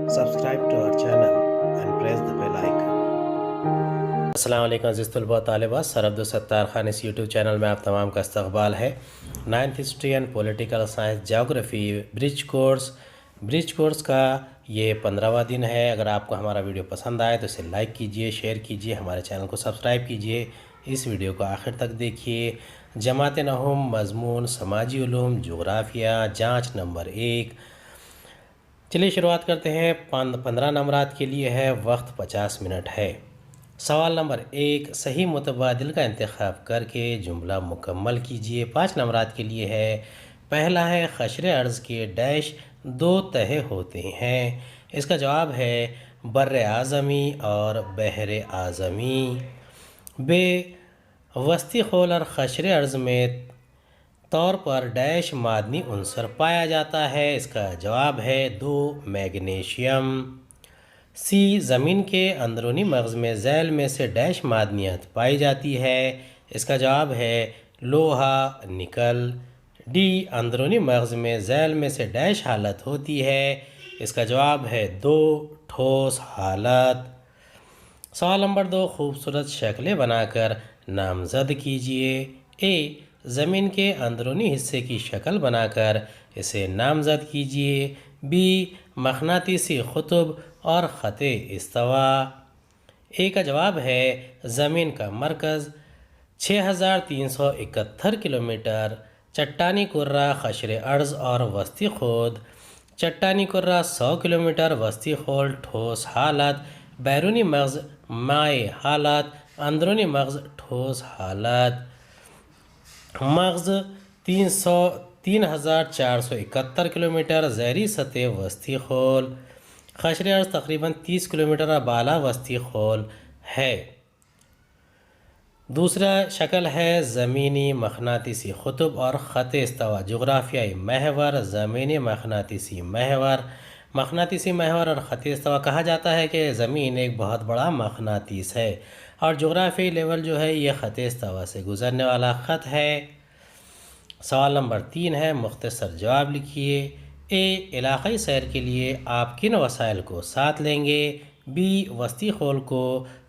Subscribe to our channel and press the bell icon. السلام علیکم عزیز طلباء طالبات، سر عبدالستار خان اس یوٹیوب چینل میں آپ تمام کا استقبال ہے۔ 9th history and political science geography bridge course کا یہ 15واں دن ہے۔ اگر آپ کو ہمارا ویڈیو پسند آئے تو اسے لائک کیجئے، شیئر کیجئے، ہمارے چینل کو سبسکرائب کیجئے، اس ویڈیو کو آخر تک دیکھیے۔ جماعت نہم، مضمون سماجی علوم، جغرافیہ، جانچ نمبر 1۔ چلیے شروعات کرتے ہیں۔ 15 نمبرات کے لیے ہے، وقت 50 منٹ ہے۔ سوال نمبر 1، صحیح متبادل کا انتخاب کر کے جملہ مکمل کیجئے۔ 5 نمبرات کے لیے ہے، پہلا ہے قشر ارض کے ڈیش 2 تہے ہوتے ہیں۔ اس کا جواب ہے بر اعظمی اور بحر اعظمی۔ بے وسطی خول اور قشر ارض میں طور پر ڈیش معدنی عنصر پایا جاتا ہے۔ اس کا جواب ہے 2 میگنیشیم۔ سی، زمین کے اندرونی مغز میں ذیل میں سے ڈیش معدنیات پائی جاتی ہے۔ اس کا جواب ہے لوہا، نکل۔ ڈی، اندرونی مغز میں ذیل میں سے ڈیش حالت ہوتی ہے۔ اس کا جواب ہے 2 ٹھوس حالت۔ سوال نمبر 2، خوبصورت شکلیں بنا کر نامزد کیجئے۔ اے، زمین کے اندرونی حصے کی شکل بنا کر اسے نامزد کیجئے۔ بی، مقناطیسی قطب اور خط استوا۔ اے کا جواب ہے زمین کا مرکز 6371 کلومیٹر، چٹانی کرہ قشر ارض اور وسطی خود، چٹانی کرہ 100 کلومیٹر، وسطی خود ٹھوس حالت، بیرونی مغز مائع حالت، اندرونی مغز ٹھوس حالت۔ مغز 3471 کلومیٹر، زیریں سطح وسطی خول، قشر ارض تقریباً 30 کلومیٹر اور بالا وسطی خول ہے۔ دوسرا شکل ہے زمینی مقناطیسی قطب اور خط استوا۔ جغرافیائی محور، زمینی مقناطیسی محور۔ مقناطیسی محور اور خط استوا کہا جاتا ہے کہ زمین ایک بہت بڑا مقناطیس ہے اور جغرافیائی لیول جو ہے یہ خط استوا سے گزرنے والا خط ہے۔ سوال نمبر 3 ہے، مختصر جواب لکھیے۔ اے، علاقائی سیر کے لیے آپ کن وسائل کو ساتھ لیں گے؟ بی، وسطی خول کو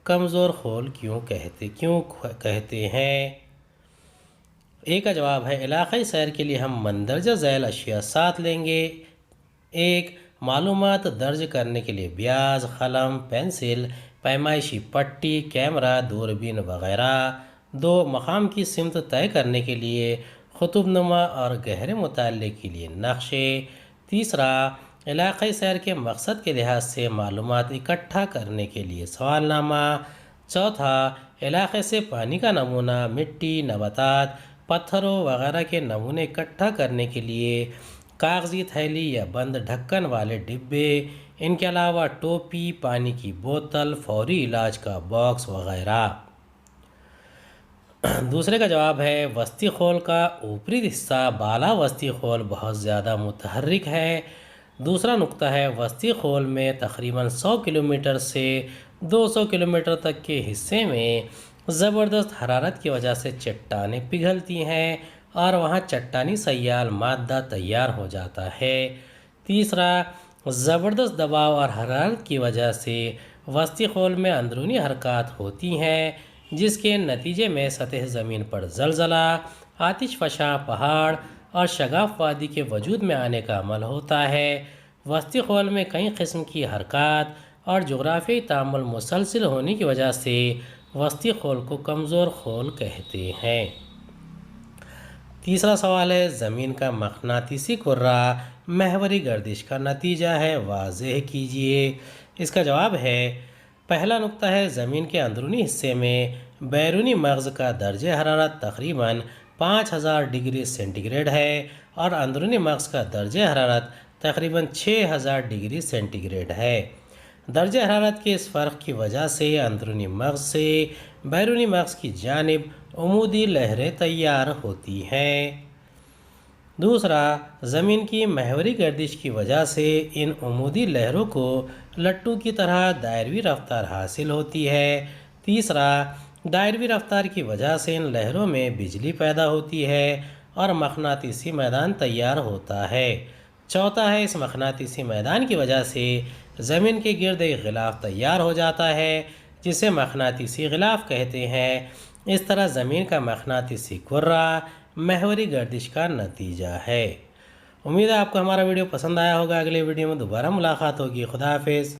کمزور خول کیوں کہتے ہیں؟ اے کا جواب ہے علاقائی سیر کے لیے ہم مندرجہ ذیل اشیاء ساتھ لیں گے۔ 1، معلومات درج کرنے کے لیے بیاج، قلم، پینسل، پیمائشی پٹی، کیمرہ، دوربین وغیرہ۔ 2، مقام کی سمت طے کرنے کے لیے قطب نما اور گہرے مطالعے کے لیے نقشے۔ تیسرا، علاقائی سیر کے مقصد کے لحاظ سے معلومات اکٹھا کرنے کے لیے سوال نامہ۔ چوتھا، علاقے سے پانی کا نمونہ، مٹی، نباتات، پتھروں وغیرہ کے نمونے اکٹھا کرنے کے لیے کاغذی تھیلی یا بند ڈھکن والے ڈبے۔ ان کے علاوہ ٹوپی، پانی کی بوتل، فوری علاج کا باکس وغیرہ۔ دوسرے کا جواب ہے وسطی خول کا اوپری حصہ بالا وسطی خول بہت زیادہ متحرک ہے۔ دوسرا نقطہ ہے وسطی خول میں تقریباً 100 کلومیٹر سے 200 کلومیٹر تک کے حصے میں زبردست حرارت کی وجہ سے چٹانیں پگھلتی ہیں اور وہاں چٹانی سیال مادہ تیار ہو جاتا ہے۔ تیسرا، زبردست دباؤ اور حرارت کی وجہ سے وسطی خول میں اندرونی حرکات ہوتی ہیں جس کے نتیجے میں سطح زمین پر زلزلہ، آتش فشاں پہاڑ اور شگاف وادی کے وجود میں آنے کا عمل ہوتا ہے۔ وسطی خول میں کئی قسم کی حرکات اور جغرافیائی تعامل مسلسل ہونے کی وجہ سے وسطی خول کو کمزور خول کہتے ہیں۔ تیسرا سوال ہے، زمین کا مقناطیسی کرہ محوری گردش کا نتیجہ ہے، واضح کیجئے۔ اس کا جواب ہے، پہلا نقطہ ہے زمین کے اندرونی حصے میں بیرونی مغز کا درجہ حرارت تقریباً 5000 ڈگری سینٹی گریڈ ہے اور اندرونی مغز کا درجہ حرارت تقریباً 6000 ڈگری سینٹی گریڈ ہے۔ درجہ حرارت کے اس فرق کی وجہ سے اندرونی مغز سے بیرونی مغز کی جانب عمودی لہریں تیار ہوتی ہیں۔ دوسرا، زمین کی محوری گردش کی وجہ سے ان عمودی لہروں کو لٹو کی طرح دائروی رفتار حاصل ہوتی ہے۔ تیسرا، دائروی رفتار کی وجہ سے ان لہروں میں بجلی پیدا ہوتی ہے اور مقناطیسی میدان تیار ہوتا ہے۔ چوتھا ہے، اس مقناطیسی میدان کی وجہ سے زمین کے گرد ایک غلاف تیار ہو جاتا ہے جسے مقناطیسی غلاف کہتے ہیں۔ اس طرح زمین کا مقناطیسی کرہ محوری گردش کا نتیجہ ہے۔ امید ہے آپ کو ہمارا ویڈیو پسند آیا ہوگا۔ اگلے ویڈیو میں دوبارہ ملاقات ہوگی۔ خدا حافظ۔